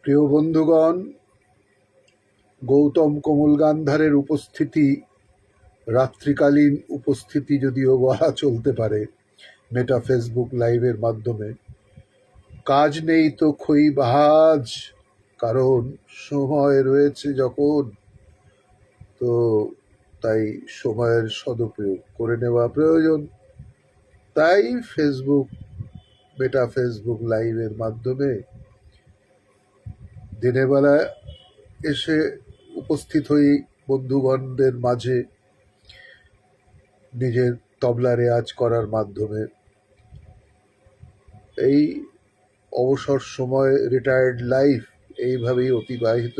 প্রিয় বন্ধুগণ, গৌতম কমল গান্ধারের উপস্থিতি, রাত্রিকালীন উপস্থিতি যদিও বলা চলতে পারে, মেটা ফেসবুক লাইভের মাধ্যমে। কাজ নেই তো খই বাহাজ, কারণ সময় রয়েছে যখন, তো তাই সময়ের সদুপয়োগ করে নেওয়া প্রয়োজন। তাই মেটা ফেসবুক লাইভের মাধ্যমে দিনের বেলা এসে উপস্থিত হই বন্ধুগণদের মাঝে নিজের তবলা রেয়াজ করার মাধ্যমে। এই অবসর সময়, রিটায়ার্ড লাইফ এইভাবেই অতিবাহিত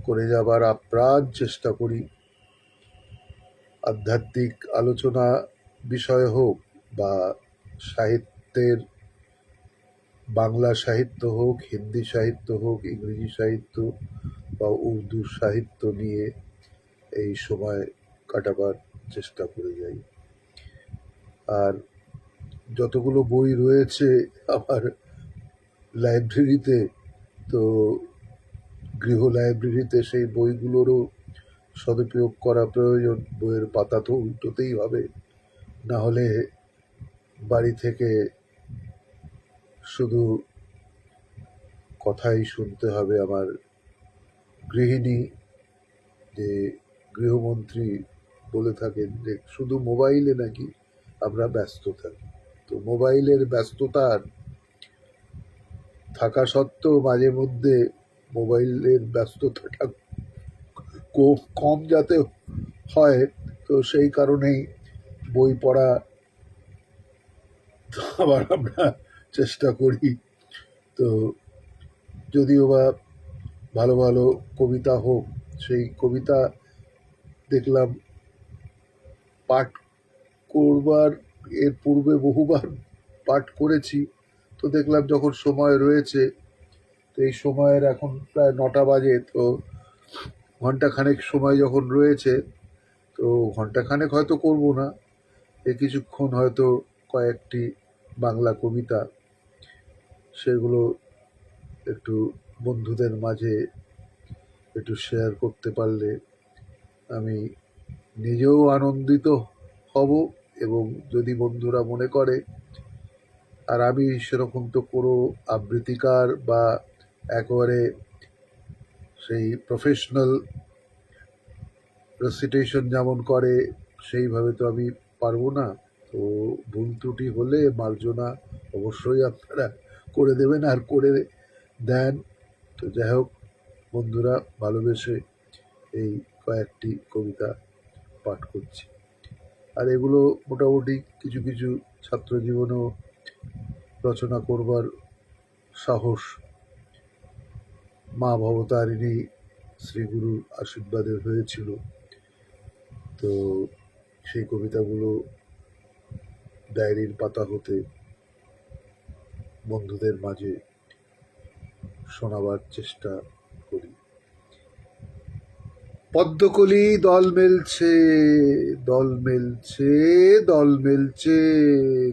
করে যাবার আপ্রাণ চেষ্টা করি। আধ্যাত্মিক আলোচনা বিষয় হোক বা সাহিত্যের, বাংলা সাহিত্য হোক, হিন্দি সাহিত্য হোক, ইংরেজি সাহিত্য বা উর্দু সাহিত্য নিয়ে এই সময় কাটাবার চেষ্টা করে যাই। আর যতগুলো বই রয়েছে আমার লাইব্রেরিতে, তো গৃহ লাইব্রেরিতে সেই বইগুলোরও সদুপয়োগ করা প্রয়োজন। বইয়ের পাতা তো উল্টোতেই হবে, না হলে বাড়ি থেকে শুধু কথাই শুনতে হবে। আমার গৃহিণী, যে গৃহমন্ত্রী, বলে থাকেন যে শুধু মোবাইলে নাকি আমরা ব্যস্ত থাকি। তো মোবাইলের ব্যস্ততার থাকা সত্ত্বেও মাঝে মধ্যে মোবাইলের ব্যস্ততাটা কম যাতে হয়, তো সেই কারণেই বই পড়া আবার আমরা চেষ্টা করি। তো যদিও বা ভালো ভালো কবিতা হোক, সেই কবিতা দেখলাম পাঠ করবার, এর পূর্বে বহুবার পাঠ করেছি। তো দেখলাম যখন সময় রয়েছে, তো এই সময়ের এখন প্রায় 9টা বাজে, তো ঘন্টাখানেক সময় যখন রয়েছে, তো ঘন্টাখানেক হয়তো করব না, কিছুক্ষণ হয়তো কয়েকটি বাংলা কবিতা, সেগুলো একটু বন্ধুদের মাঝে একটু শেয়ার করতে পারলে আমি নিজেও আনন্দিত হব। এবং যদি বন্ধুরা মনে করে, আর আমি সেরকম তো কোনো আবৃত্তিকার বা একেবারে সেই প্রফেশনাল রেসিটেশন যেমন করে সেইভাবে তো আমি পারবো না। তো ভুল ত্রুটি হলে মার্জনা অবশ্যই আপনারা করে দেবেন, আর করে দেন। তো যাই হোক, বন্ধুরা ভালোবেসে এই কয়েকটি কবিতা পাঠ করছি। আর এগুলো মোটামুটি কিছু কিছু ছাত্র জীবনেও রচনা করবার সাহস মা ভবতারিণী শ্রীগুরুর আশীর্বাদে হয়েছিল। তো সেই কবিতাগুলো ডায়েরির পাতা হতে বন্ধুদের মাঝে শোনাবার চেষ্টা করি। পদ্মকলি দল মেলছে, দল মেলছে, দল মেলছে,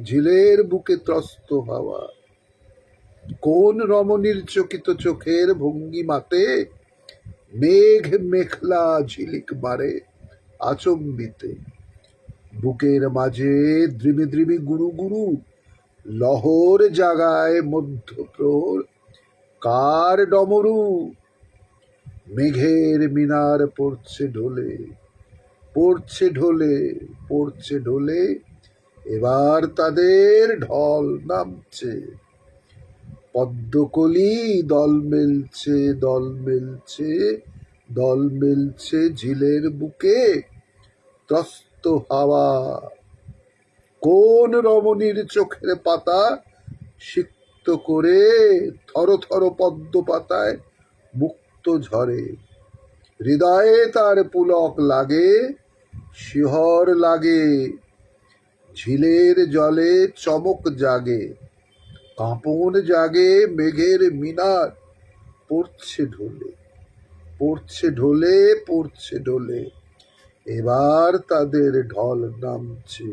ঝিলের বুকে ত্রস্ত হাওয়া। কোন রমণীর চকিত চোখের ভঙ্গিমাতে মেঘ মেখলা ঝিলিক মারে আচম্বিতে। বুকের মাঝে দ্রিমি দ্রিমি গুরু গুরু লহর জাগায় মধ্যপ্রহর কার ডমরু। মেঘের মিনার পড়ছে ঢোলে, পড়ছে ঢোলে, পড়ছে ঢোলে, এবার তাদের ঢল নামছে। পদ্মকলি দল মেলছে, দল মেলছে, দল মেলছে, ঝিলের বুকে ত্রস্ত হাওয়া। কোন রমণীর চোখের পাতা সিক্ত করে থর থর পদ্ম পাতায় মুক্ত ঝরে। হৃদয়ে তার পুলক লাগে, শিহর লাগে, ঝিলের জলে চমক জাগে, কাঁপন জাগে। মেঘের মিনার পড়ছে ঢোলে, পড়ছে ঢোলে, পড়ছে ঢোলে, এবার তাদের ঢল নামছে।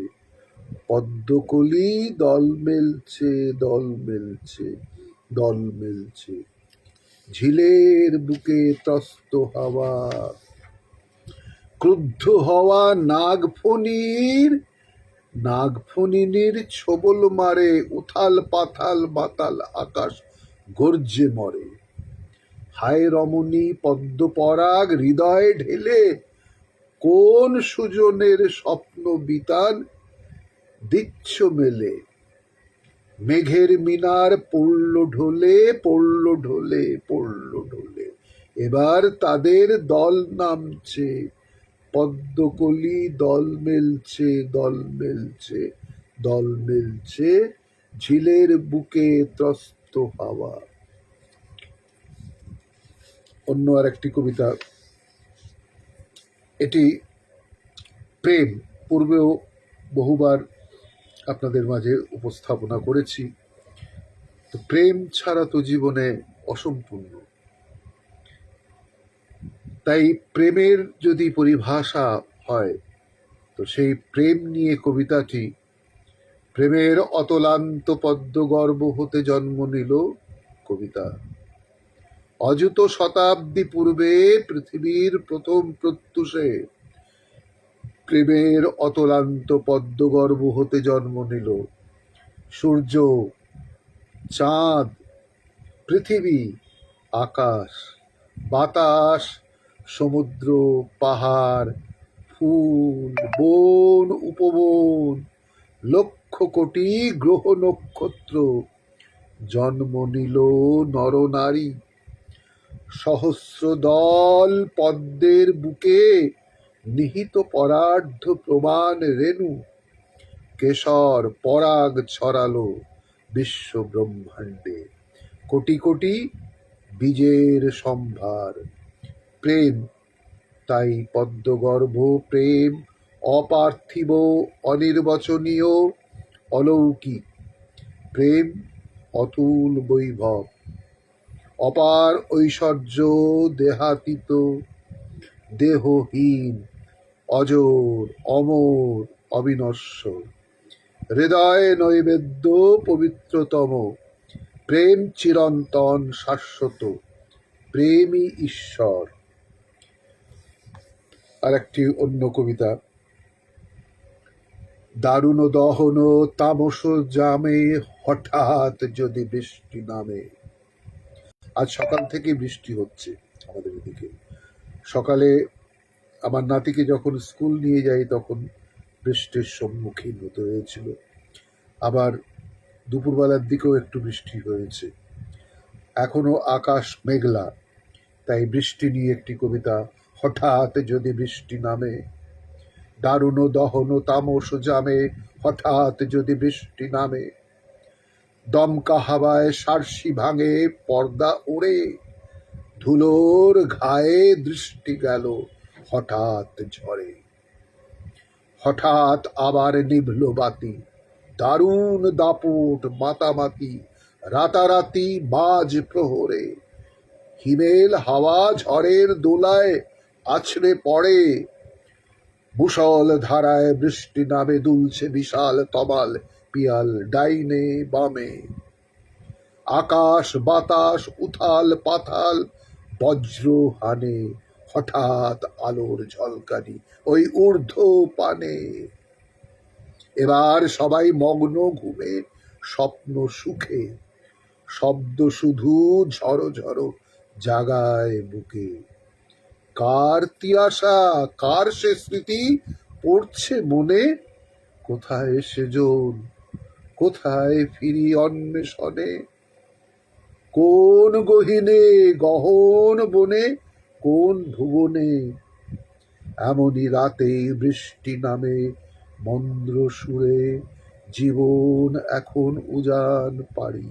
পদ্মকলি দল মেলছে, দল মেলছে, দল মেলছে। ঝিলের বুকে ত্রস্ত হাওয়া, ক্রুদ্ধ হওয়া নাগফণিনীর ছোবল মারে, উথাল পাথাল মাতাল আকাশ গর্জে মরে। হায় রমণী পদ্মপরাগ হৃদয়ে ঢেলে, কোন সুজনের স্বপ্ন বিতান দিচ্ছ মেলে। মেঘের মিনার পড়ল ঢলে, পড়ল ঢলে, পড়ল ঢলে, এবার তাদের দল নামছে, পদ্মকলি দল মেলছে, দল মেলছে, দল মেলছে, ঝিলের বুকে ত্রস্ত হাওয়া। অন্য আর একটি কবিতা, এটি প্রেম, পূর্বেও বহুবার আপনাদের মাঝে উপস্থাপনা করেছি। তো প্রেম ছাড়া তো জীবনে অসম্পূর্ণ। তাই প্রেমের যদি পরিভাষা হয়, তো সেই প্রেম নিয়ে কবিতাটি, প্রেমের অতলান্ত পদ্মগর্ভ হতে জন্ম নিল কবিতা। অযুত শতাব্দী পূর্বে পৃথিবীর প্রথম প্রত্যুষে প্রেমের অতলান্ত পদ্মগর্ভ হতে জন্ম নিল। সূর্য, চাঁদ, পৃথিবী, আকাশ, বাতাস, সমুদ্র, পাহাড়, ফুল, বন, উপবন, লক্ষ কোটি গ্রহ নক্ষত্র, জন্ম নিল নরনারী। সহস্র দল পদ্মের বুকে নিহিত পরার্ধ প্রমাণ রেণু, কেশর পরাগ ছড়ালো বিশ্ব ব্রহ্মাণ্ডে, কোটি কোটি বীজের সম্ভার। প্রেম তাই পদ্মগর্ভ, প্রেম অপার্থিব, অনির্বচনীয়, অলৌকিক। প্রেম অতুল বৈভব, অপার ঐশ্বর্য, দেহাতীত, দেহহীন, অজর, অমর, অবিনশ্বর। হৃদয় নৈবেদ্য পবিত্রতম, প্রেম চিরন্তন শাশ্বত, প্রেমই ঈশ্বর। আর একটি অন্য কবিতা, দারুণ দহন তামস জামে, হঠাৎ যদি বৃষ্টি নামে। আজ সকাল থেকে বৃষ্টি হচ্ছে আমাদের এদিকে। সকালে আমার নাতিকে যখন স্কুল নিয়ে যাই তখন বৃষ্টির সম্মুখীন হতে হয়েছিল। আবার দুপুরবেলার দিকেও একটু বৃষ্টি হয়েছে। এখনো আকাশ মেঘলা, তাই বৃষ্টি নিয়ে একটি কবিতা। হঠাৎ যদি বৃষ্টি নামে, দারুণ দহন তামস জামে, হঠাৎ যদি বৃষ্টি নামে। দমকা হাওয়ায় সার্সি ভাঙে, পর্দা উড়ে, ধুলোর ঘায়ে দৃষ্টি গেল হঠাৎ ঝরে। হঠাৎ আবার নিভল বাতি, দারুণ দাপট মাতামাতি, রাতারাতি মাঝ প্রহরে। হিমেল হাওয়া ঝড়ের দোলায় আছড়ে পড়ে, মুষল ধারায় বৃষ্টি নামে, দুলছে বিশাল তমাল পিয়াল ডাইনে বামে। আকাশ বাতাস উথাল পাথাল বজ্র হানে, হঠাৎ আলোর ঝলকানি ওই ঊর্ধ্ব পানে। এবার সবাই মগ্ন ঘুমে, স্বপ্ন সুখে, শব্দ শুধু ঝড়ো ঝড়ো জাগায় বুকে। কার তিয়াসা, কার সে স্মৃতি পড়ছে মনে, কোথায় সেজন, কোথায় ফিরি অন্বেষণে। কোন গহীনে গহন বনে, কোন ভুবনে, এমনই রাতে বৃষ্টি নামে মন্দ্র সুরে, জীবন এখন উজান পারি।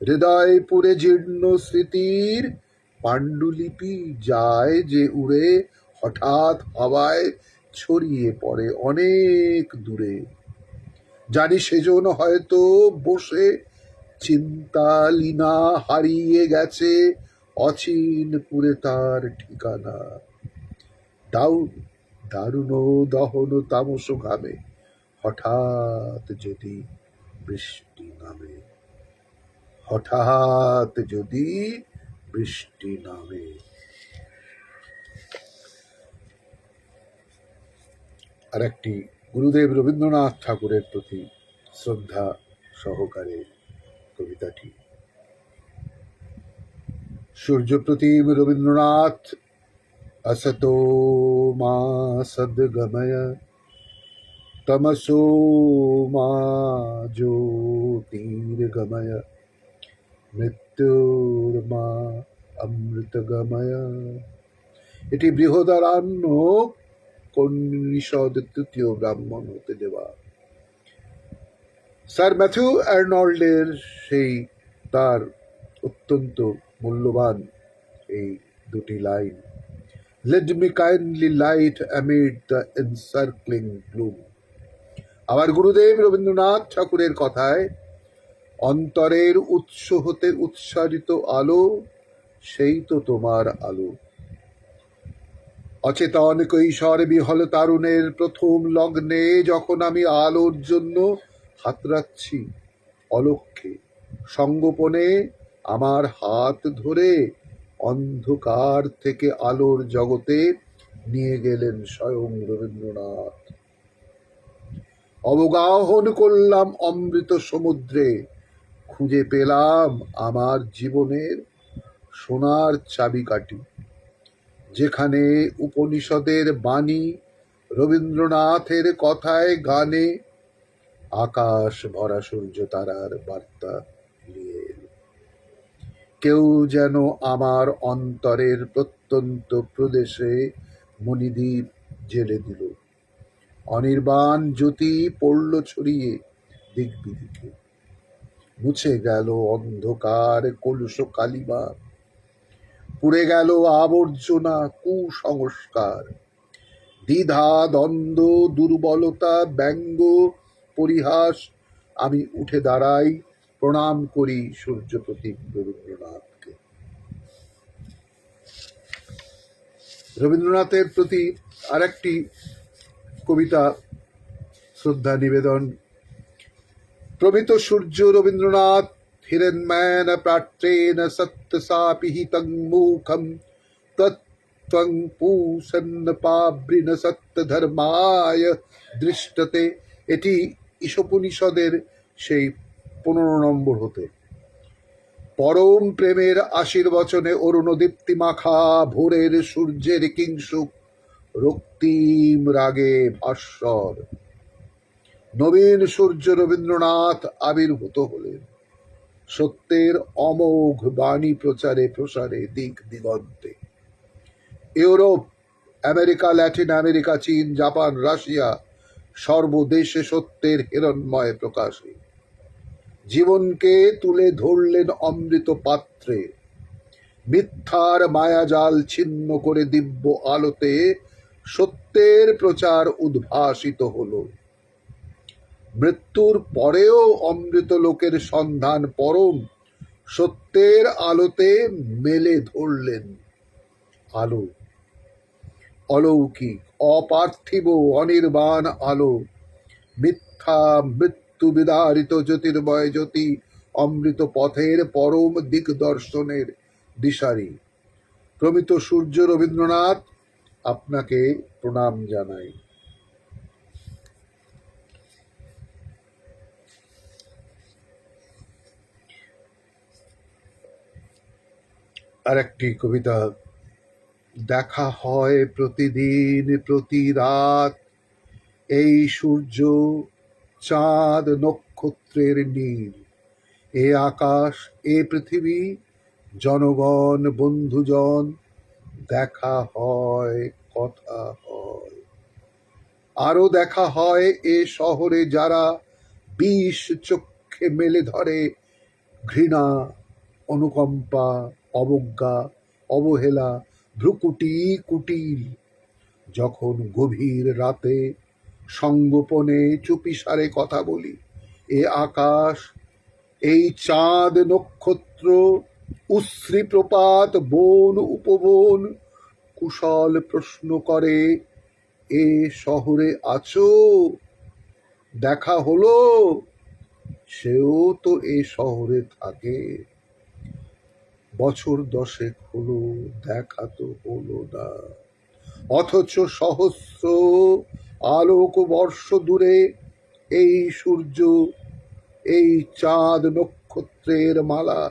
হৃদয় পুরে জীর্ণ স্মৃতির পাণ্ডুলিপি যায় যে উড়ে, হঠাৎ হাওয়ায় ছড়িয়ে পড়ে অনেক দূরে। জানি সেজন হয়তো বসে চিন্তালীনা, হারিয়ে গেছে অচিন পুরে তার ঠিকানা। দারুণ দহন তামস ঘামে, হঠাৎ যদি বৃষ্টি নামে, হঠাৎ যদি বৃষ্টি নামে। আর একটি গুরুদেব রবীন্দ্রনাথ ঠাকুরের প্রতি শ্রদ্ধা সহকারে কবিতাটি। সূর্যপ্রতিম রবীন্দ্রনাথ। असतो मा सद्गमय तमसो मा ज्योतिर्गमय মৃত্যুর্মা অমৃতগময়। এটি বৃহদারণ্য কন্নিষদ তৃতীয় ব্রাহ্মণ হতে দেওয়া স্যার ম্যাথিউ আর্নল্ডের সেই তার অত্যন্ত মূল্যবান এই দুটি line. Let me kindly light amid the encircling gloom. আমার গুরুদেব রবীন্দ্রনাথ ঠাকুরের কথায়, অন্তরের উৎস হতে উৎসারিত আলো, সেই তো তোমার আলো। অচেতন কৈশোর বিহল তারুণের প্রথম লগ্নে যখন আমি আলোর জন্য হাতড়াচ্ছি অলক্ষ্যে, সঙ্গোপনে আমার হাত ধরে অন্ধকার থেকে আলোর জগতে নিয়ে গেলেন স্বয়ং রবীন্দ্রনাথ। অবগাহন করলাম অমৃত সমুদ্রে, খুঁজে পেলাম আমার জীবনের সোনার চাবিকাঠি, যেখানে উপনিষদের বাণী রবীন্দ্রনাথের কথায় গানে আকাশ ভরা সূর্য তারার বার্তা নিয়ে এল। কেউ যেন আমার অন্তরের প্রত্যন্ত প্রদেশে মণিদ্বীপ জেলে দিল। অনির্বাণ জ্যোতি পড়ল ছড়িয়ে দিক বিদিকে, মুছে গেল অন্ধকার কলুষ কালিমা, পুড়ে গেল আবর্জনা কুসংস্কার, দ্বিধা দ্বন্দ্ব দুর্বলতা ব্যঙ্গ পরিহাস। আমি উঠে দাঁড়াই, প্রণাম করি সূর্যপ্রতিম রবীন্দ্রনাথকে। রবীন্দ্রনাথের প্রতি আরেকটি কবিতা শ্রদ্ধা নিবেদন। প্রমিত সূর্য রবীন্দ্রনাথ হিরণ্ময়েন প্রাট্রেণ সত্যসাপিহিতং মুখম তত্ত্বং পূষন্ন পাবৃণ সত্যধর্মায় দৃষ্টতে। এটি ঈশোপনিষদের সেই 15 নম্বর হতে। পরম প্রেমের আশীর্বচনে অরুণ দীপ্তি মাখা ভোরের সূর্যের কিংসুক রক্তিম রাগে ভাস্বর। নবীন সূর্য রবীন্দ্রনাথ আবির্ভূত হলেন সত্যের অমোঘ বাণী প্রচারে প্রসারে দিক দিগন্তে। ইউরোপ, আমেরিকা, ল্যাটিন আমেরিকা, চীন, জাপান, রাশিয়া সর্বদেশে সত্যের হিরণ্ময় প্রকাশে জীবনকে তুলে ধরলেন অমৃত পাত্রে। মিথ্যার মায়াজাল ছিন্ন করে দিব্য আলোতে সত্যের প্রচার উদ্ভাসিত হলো। মৃত্যুর পরেও অমৃত লোকের সন্ধান পরম সত্যের আলোতে মেলে ধরলেন আলো। অলৌকিক অপার্থিব অনির্বাণ আলো, মিথ্যা মৃত্যু বিদারিত জ্যোতির্ময় জ্যোতি, অমৃত পথের পরম দিকদর্শনের দিশারি। প্রমিত সূর্য রবীন্দ্রনাথ, আপনাকে প্রণাম জানাই। আর একটি কবিতা। দেখা হয় প্রতিদিন প্রতি রাত, এই সূর্য চাঁদ নক্ষত্রের নীল, এ আকাশ এ পৃথিবী জনগণ বন্ধুজন, দেখা হয় কথা হয়। আরো দেখা হয় এ শহরে যারা বিষ চক্ষে মেলে ধরে ঘৃণা, অনুকম্পা, অবজ্ঞা, অবহেলা, ভ্রুকুটি কুটিল। যখন গভীর রাতে সঙ্গোপনে চুপিসারে কথা বলি, এ আকাশ, এই চাঁদ নক্ষত্র, উশ্রী প্রপাত, বন উপবন কুশল প্রশ্ন করে, এ শহরে আছো? দেখা হলো? সেও তো এ শহরে থাকে। বছর 10 হলো, দেখা তো হলো না, অথচ সহস্র আলোকবর্ষ দূরে এই সূর্য, এই চাঁদ নক্ষত্রের মালা,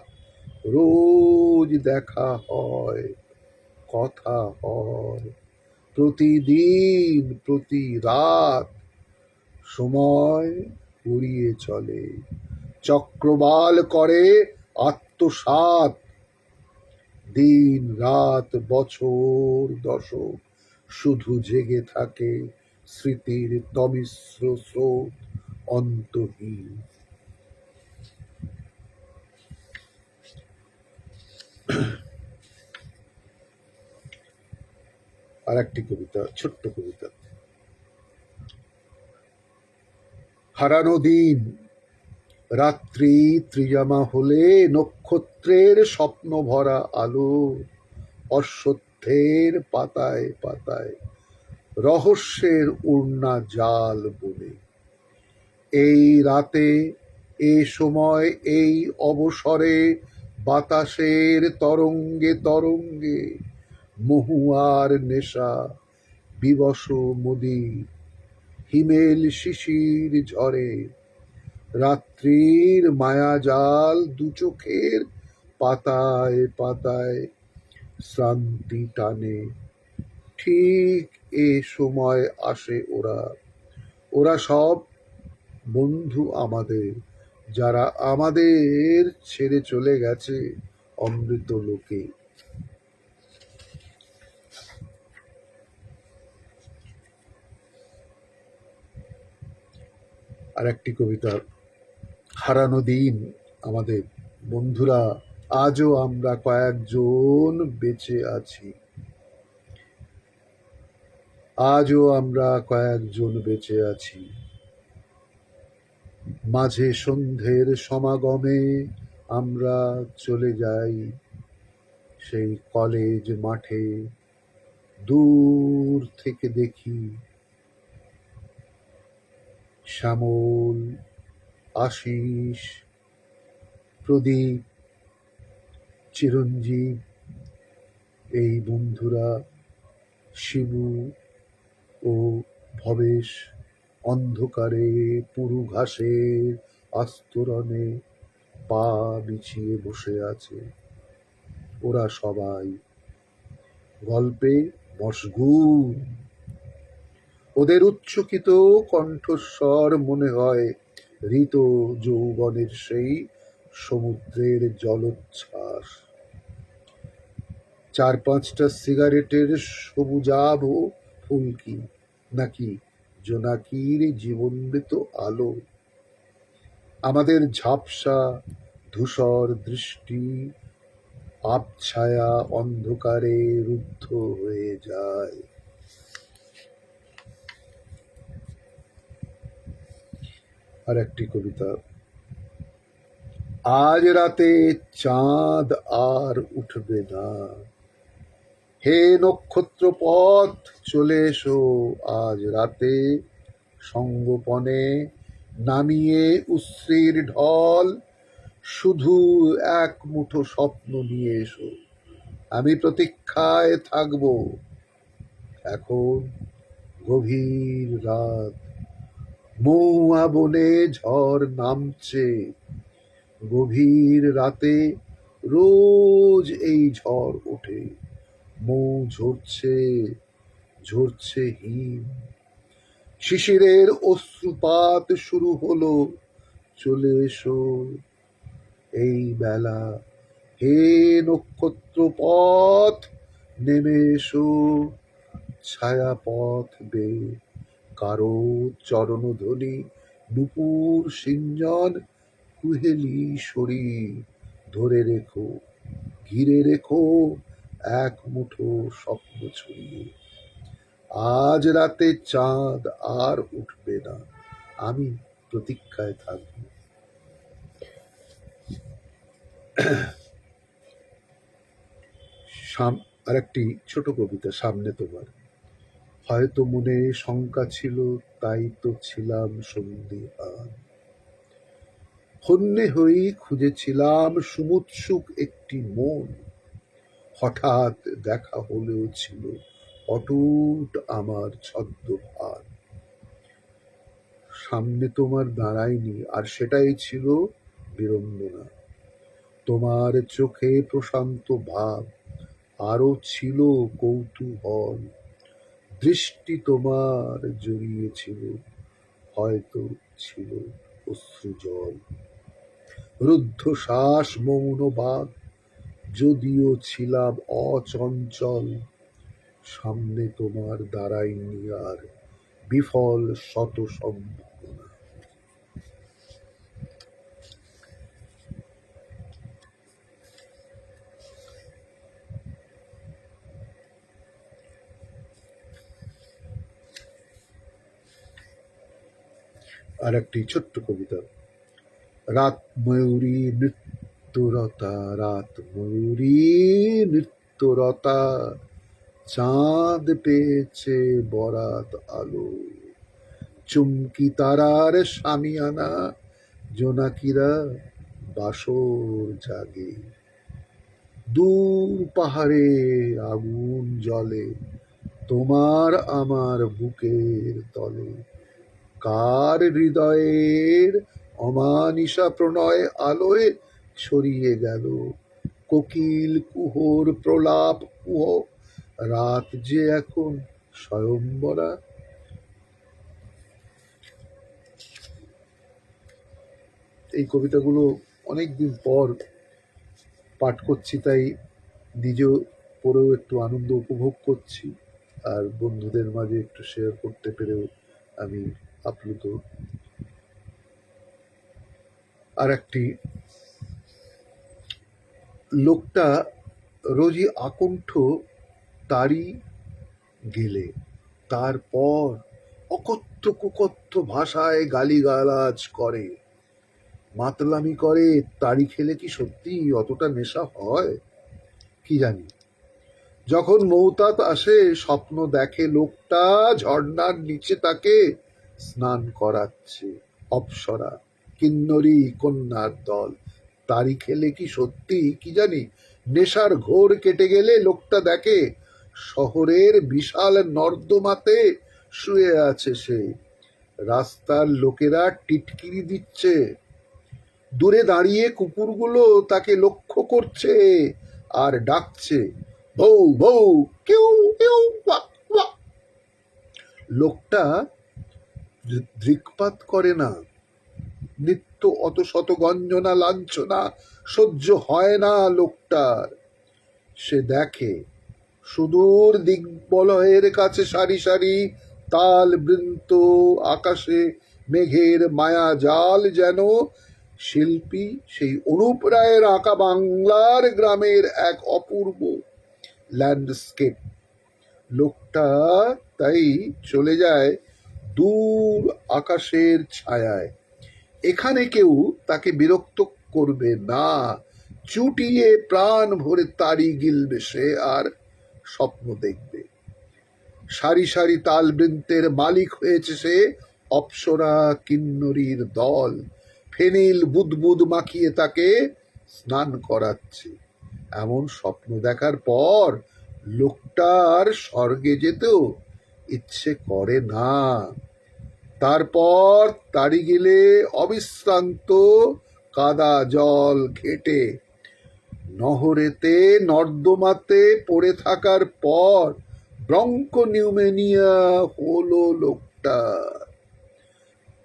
রোজ দেখা হয়, কথা হয়, প্রতিদিন প্রতি রাত। সময় গড়িয়ে চলে, চক্রবাল করে আত্মসাৎ, দিন রাত বছর দশক শুধু জেগে থাকে স্মৃতির তমিশ্র স্রোত, অন্তহীন। আর একটি কবিতা, ছোট্ট কবিতা। হারানো দিন, রাত্রি ত্রিজামা হলে নক্ষত্রের স্বপ্ন ভরা আলো, অশ্বত্থের পাতায় পাতায় রহস্যের উড়না জাল বলে। এই রাতে, এ সময়, এই অবসরে বাতাসের তরঙ্গে তরঙ্গে মহুয়ার নেশা, বিবশ মদির হিমেল শিশির ঝরে, রাত্রির মায়াজাল দু চোখের পাতায় পাতায় শ্রান্তি টানে। ঠিক এ সময় আসে ওরা, ওরা সব বন্ধু আমাদের, যারা আমাদের ছেড়ে চলে গেছে অমৃত লোকে। আর একটি কবিতা। হারানো দিন আমাদের, বন্ধুরা আজও আমরা কয়েকজন বেঁচে আছি, আজও আমরা কয়েকজন বেঁচে আছি। মাঝে সন্ধ্যের সমাগমে আমরা চলে যাই সেই কলেজ মাঠে, দূর থেকে দেখি শ্যামল, আশিস, প্রদীপ, চিরঞ্জীব, এই বন্ধুরা, শিবু ও ভবেশ অন্ধকারে পুরু ঘাসের আস্তরণে পা বিছিয়ে বসে আছে। ওরা সবাই গল্পে মশগুল, ওদের উচ্চকিত কণ্ঠস্বর মনে হয় ঋত যৌবনের সেই সমুদ্রের জলোচ্ছ্বাস। 4-5টা সিগারেটের সবুজাভ ফুলকি, নাকি জোনাকির জীবনমৃত আলো। আমাদের ঝাপসা ধূসর দৃষ্টি আবছায়া অন্ধকারে রুদ্ধ হয়ে যায়। আর একটি কবিতা। আজ রাতে চাঁদ আর উঠবে না, হে নক্ষত্র পথ চলে এসো আজ রাতে, সঙ্গোপনে নামিয়ে উশ্রির ঢল, শুধু এক মুঠো স্বপ্ন নিয়ে এসো। আমি প্রতীক্ষায় থাকব। এখন গভীর রাত, মৌয়া বনে ঝড় নামছে, গভীর রাতে রোজ এই ঝড় ওঠে, মৌ ঝরছে ঝরছে হিম, শিশিরের অশ্রুপাত শুরু হলো, চলে এসো এই বেলা, হে নক্ষত্র পথ নেমে এসো, ছায়াপথ বে কারো চরণধ্বনি, নুপুর সিঞ্জন, কুহেলি শরীর ধরে রেখো, ঘিরে রেখো এক মুঠো স্বপ্ন ছড়িয়ে। আজ রাতে চাঁদ আর উঠবে না, আমি প্রতীক্ষায় থাকব। আর একটি ছোট কবিতা, সামনে তোমার। হয়তো মনে শঙ্কা ছিল, তাই তো ছিলাম সন্দিহান, হন্যে হয়েই খুঁজেছিলাম সুমুৎসুক একটি মন, হঠাৎ দেখা হলেও ছিল অটুট আমার ছদ্মভার। সামনে তোমার দাঁড়ায়নি, আর সেটাই ছিল বিড়ম্বনা। তোমার চোখে প্রশান্ত ভাব, আরো ছিল কৌতূহল। দৃষ্টি তোমার জড়িয়েছিল, হয়তো ছিল অশ্রুজল। রুদ্ধশ্বাস মৌন বাদ, যদিও ছিলাম অচঞ্চল। সামনে তোমার দাঁড়ায়নি আর বিফল শত সম্ভাবনা। আর একটি ছোট্ট কবিতা। রাত ময়ূরী নৃত্যরতা, রাত ময়ূরী নৃত্যরতা, চাঁদ পেয়েছে বরাত আলো। চুমকি তারার সামিয়ানা, জোনাকিরা বাসর জাগে। দূর পাহাড়ে আগুন জ্বলে, তোমার আমার বুকের তলে। কার হৃদয়ের অমানিসা প্রণয় আলোয় ছড়িয়ে গেল। কোকিল কুহর প্রলাপ কুহ, রাত যে এখন স্বয়ম্বরা। এই কবিতাগুলো অনেকদিন পর পাঠ করছি, তাই নিজেও পড়েও একটু আনন্দ উপভোগ করছি, আর বন্ধুদের মাঝে একটু শেয়ার করতে পেরেও আমি আপ্লুত। আর একটি, লোকটা রোজই আকণ্ঠ তারই গেলে, তারপর অকথ্য কুকথ্য ভাষায় গালিগালাজ করে, মাতলামি করে। তাড়ি খেলে কি সত্যি অতটা নেশা হয় কি জানি। যখন মৌতাত আসে, স্বপ্ন দেখে লোকটা ঝর্ণার নিচে তাকে স্নান করাচ্ছে অপ্সরা কিন্নরী কন্যার দল। তারি খেলে কি সত্যি কি জানি, নেশার ঘোর কেটে গেলে লোকটা দেখে শহরের বিশাল নর্দমাতে শুয়ে আছে সে। রাস্তার লোকেরা টিটকিরি দিচ্ছে, দূরে দাঁড়িয়ে কুকুরগুলো তাকে লক্ষ্য করছে আর ডাকছে, বউ বউ, কেউ কেউ। লোকটা দৃকপাত করে না। নিত্য অত শত গঞ্জনা লাঞ্ছনা সহ্য হয় না লোকটার। সে দেখে সুদূর দিগ্বলয়ের কাছে সারি সারি তাল বৃন্ত, আকাশে মেঘের মায়া জাল, যেন শিল্পী সেই অনুপ রায়ের আঁকা বাংলার গ্রামের এক অপূর্ব ল্যান্ডস্কেপ। লোকটা তাই চলে যায় দূর আকাশের ছায়ায়। এখানে কেউ তাকে বিরক্ত করবে না, চুটিয়ে প্রাণ ভরে তারি গিলবে সে, আর স্বপ্ন দেখবে। সারি সারি তালবৃন্তের মালিক হয়েছে সে, অপ্সরা কিন্নরীর দল ফেনিল বুদবুদ মাখিয়ে তাকে স্নান করাচ্ছে। এমন স্বপ্ন দেখার পর লোকটার স্বর্গে যেতেও ইচ্ছে করে না। তারপর তাড়ি গেলে অবিশ্রান্ত কাদা জল ঘেটে নহরেতে নর্দমাতে পড়ে থাকার পর ব্রঙ্কোনিউমেনিয়া হলো লোকটা।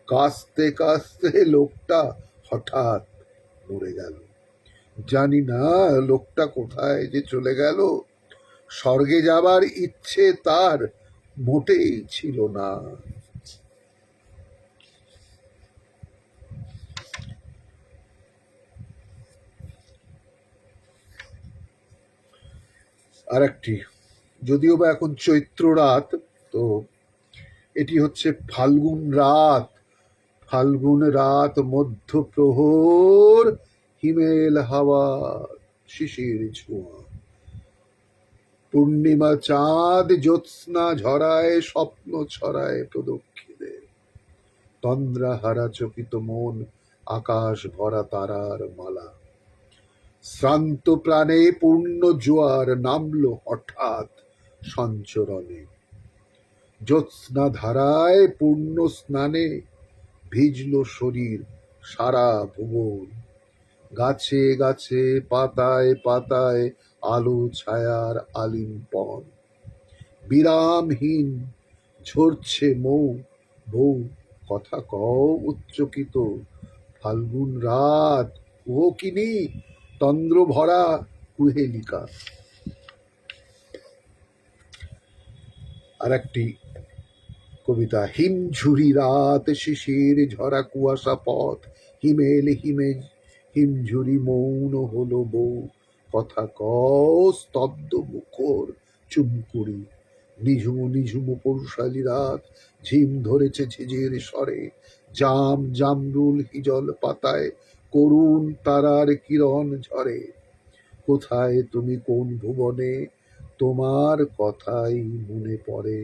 কাস্তে কাস্তে লোকটা হঠাৎ মরে গেল। জানি না লোকটা কোথায় যে চলে গেল। স্বর্গে যাবার ইচ্ছে তার মোটেই ছিল না। আর একটি, যদিও বা এখন চৈত্র রাত, তো এটি হচ্ছে ফাল্গুন রাত। ফাল্গুন রাত মধ্য প্রহর, হিমেল হাওয়া শিশির ছোঁয়া। পূর্ণিমা চাঁদ জ্যোৎস্না ঝরায়, স্বপ্ন ছড়ায় প্রদক্ষিণে। তন্দ্রা হারা চকিত মন আকাশ ভরা তারার মালা। শ্রান্ত প্রাণে পূর্ণ জোয়ার নামলো হঠাৎ সঞ্চরণে। জ্যোৎস্না ধারায় পূর্ণ স্নানে ভিজল শরীর সারা ভুবন। গাছে গাছে পাতায় পাতায় আলো ছায়ার আলিম্পন। বিরামহীন ঝরছে মৌ, বউ কথা কও উচ্চকিত। ফাল্গুন রাত কুহকিনী তন্দ্র ভরা কুহেলিকা। আর একটি কবিতা, হিমঝুরি রাত শিশির ঝরা কুয়াশা পথ। হিমেল হিমে হিমঝুরি মৌন হলো বউ, কথা কও স্তব্ধ মুখর চুমকুড়ি। নিঝুম নিঝুম পৌষালি রাত, ঝিম ধরেছে ঝিঝির স্বরে। জাম জামরুল হিজল পাতায় করুণ তারার কিরণ ঝরে। কোথায় তুমি কোন ভুবনে, তোমার কথাই মনে পড়ে।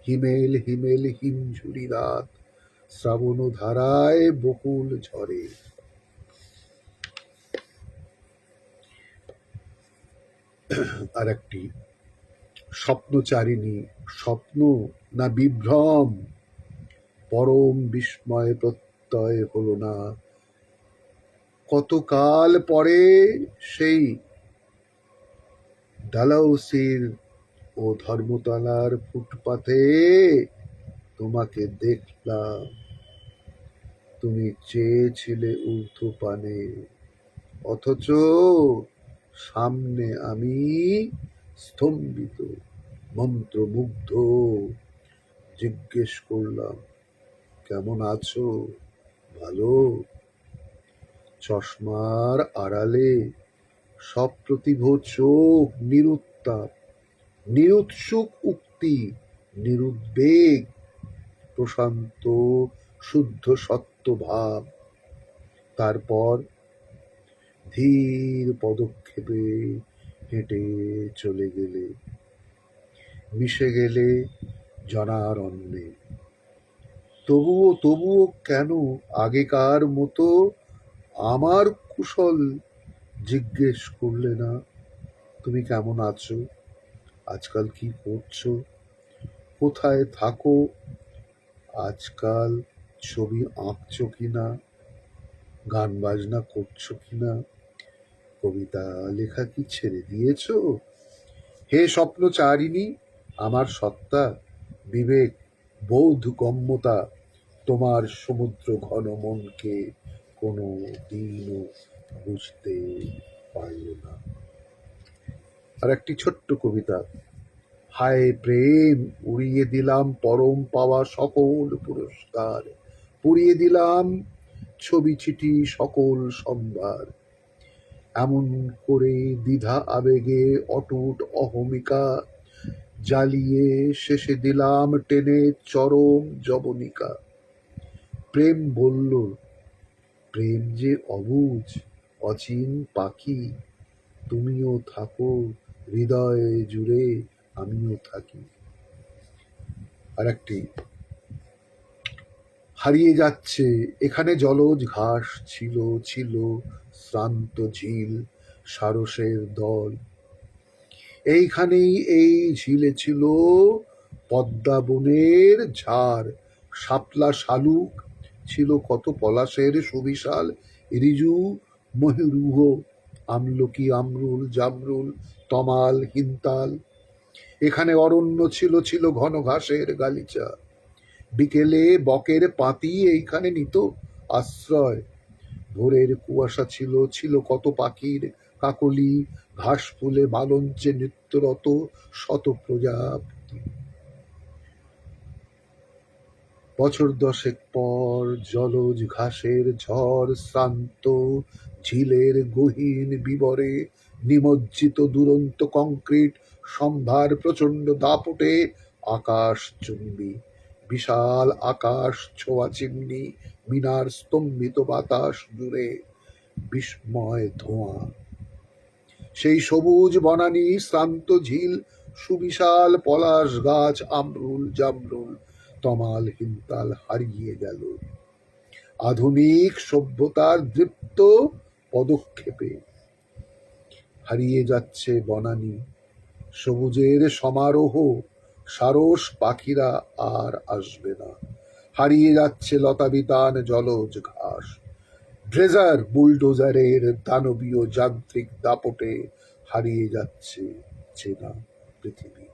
হিমেল হিমেল হিমঝুরি রাত, শ্রাবণ ধারায় বকুল ঝরে। আর একটি, স্বপ্নচারিণী স্বপ্ন না বিভ্রম, পরম বিস্ময় প্রত্যয় হলো না। কতকাল পরে সেই ডালহৌসির ও ধর্মতলার ফুটপাথে তোমাকে দেখলাম। তুমি চেয়েছিলে ঊর্ধ্বপানে, অথচ সামনে আমি স্তম্ভিত মন্ত্রমুগ্ধ। জিজ্ঞেস করলাম, কেমন আছো? ভালো? চশমার আড়ালে সপ্রতিভ চোখ, নিরুত্তাপ, নিরুৎসুক উক্তি, নিরুদ্বেগ, প্রশান্ত শুদ্ধ সত্য ভাব। তারপর ধীর পদক্ষেপে হেঁটে চলে গেলে, মিশে গেলে জনারণ্যে। তবুও কেন আগেকার মতো আমার কুশল জিজ্ঞেস করলে না? তুমি কেমন আছো? আজকাল কি করছো? কোথায় থাকো? আজকাল ছবি আঁকছো কিনা? গান বাজনা করছো কিনা? কবিতা লেখা কি ছেড়ে দিয়েছো? হে স্বপ্নচারিণী, আমার সত্তা, বিবেক, বোধ গম্যতা তোমার সমুদ্র ঘন মনকে কোনো দিনও বুঝতে পারল না। আর একটি ছোট্ট কবিতা, হায় প্রেম, উড়িয়ে দিলাম পরম পাওয়া সকল পুরস্কার, পুড়িয়ে দিলাম ছবি চিঠি সকল সম্ভার। এমন করে দ্বিধা আবেগে অটুট অহমিকা জ্বালিয়ে শেষে দিলাম টেনে চরম যবনিকা। প্রেম বলল, প্রেম যে অবুঝ অচিন পাখি, তুমিও থাকো হৃদয়ে জুড়ে, আমিও থাকি। আর একটি, হারিয়ে যাচ্ছে এখানে জলজ ঘাস ছিল, ছিল শ্রান্ত ঝিল সারসের দল। এইখানেই এই ঝিলে ছিল পদ্মা বনের ঝাড়, শাপলা শালুক, ছিল কত পলাশের সুবিশাল ঋজু ময়ূরুহ, আমলকি আমরুল জামরুল তমাল হিন্তাল। এখানে অরণ্য ছিল, ছিল ঘন ঘাসের গালিচা। বিকেলে বকের পাতি এইখানে নিত আশ্রয়। ভোরের কুয়াশা ছিল, ছিল কত পাখির কাকলি, ঘাস ফুলে মালঞ্চে নৃত্যরত শত প্রজাপতি। বছর দশেক পর জলজ ঘাসের ঝড়, শ্রান্ত ঝিলের গহীন বিবরে নিমজ্জিত দুরন্ত কংক্রিট সম্ভার প্রচণ্ড দাপটে আকাশ চুম্বি। বিশাল আকাশ ছোঁয়া চিমনি মিনার স্তম্ভিত বাতাস জুড়ে বিস্ময় ধোঁয়া। সেই সবুজ বনানী শ্রান্ত ঝিল, সুবিশাল পলাশ গাছ, আমরুল জামরুল তমাল হিন্তাল হারিয়ে গেল। আধুনিক সভ্যতার দৃপ্ত পদক্ষেপে। হারিয়ে যাচ্ছে বনানী, সবুজের সমারোহ, সারস পাখিরা আর আসবে না। হারিয়ে যাচ্ছে লতাবিতান জলজ ঘাস, ড্রেজার বুলডোজারের দানবীয় যান্ত্রিক দাপটে হারিয়ে যাচ্ছে চেনা পৃথিবী।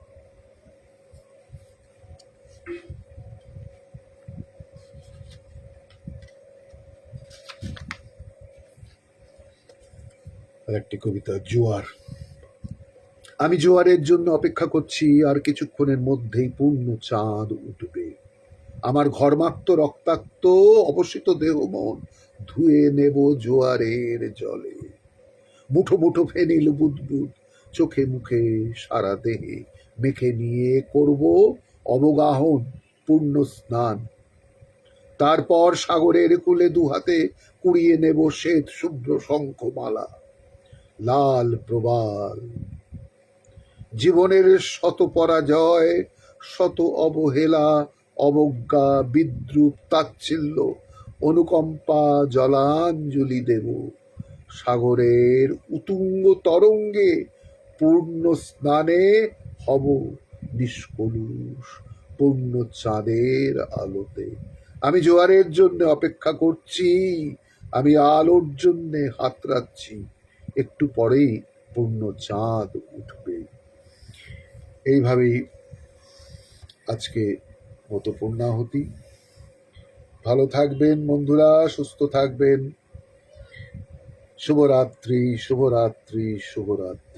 আর একটি কবিতা, জোয়ার। আমি জোয়ারের জন্য অপেক্ষা করছি, আর কিছুক্ষণের মধ্যেই পূর্ণ চাঁদ উঠবে। আমার ঘর্মাক্ত রক্তাক্ত অবসিত দেহ মন ধুয়ে নেব জোয়ারের জলে। মুঠো মুঠো ফেনিল বুদবুদ চোখে মুখে সারা দেহে মেখে নিয়ে করব অবগাহন, পূর্ণ স্নান। তারপর সাগরের কূলে দুহাতে কুড়িয়ে নেব শ্বেত শুভ্র শঙ্খমালা, লাল প্রবাল। জীবনের শত পরাজয়, শত অবহেলা, অবজ্ঞা, বিদ্রুপ, তাচ্ছিল্য, অনুকম্পা জলাঞ্জলি দেব সাগরের উতুঙ্গ তরঙ্গে। পূর্ণ স্নানে হব নিষ্কলুষ, পূর্ণ চাঁদের আলোতে। আমি জোয়ারের জন্য অপেক্ষা করছি, আমি আলোর জন্য হাতড়াচ্ছি, একটু পরেই পূর্ণ চাঁদ উঠবে। এইভাবেই আজকে মতো পূর্ণাহুতি। ভালো থাকবেন বন্ধুরা, সুস্থ থাকবেন। শুভরাত্রি, শুভরাত্রি, শুভরাত্রি।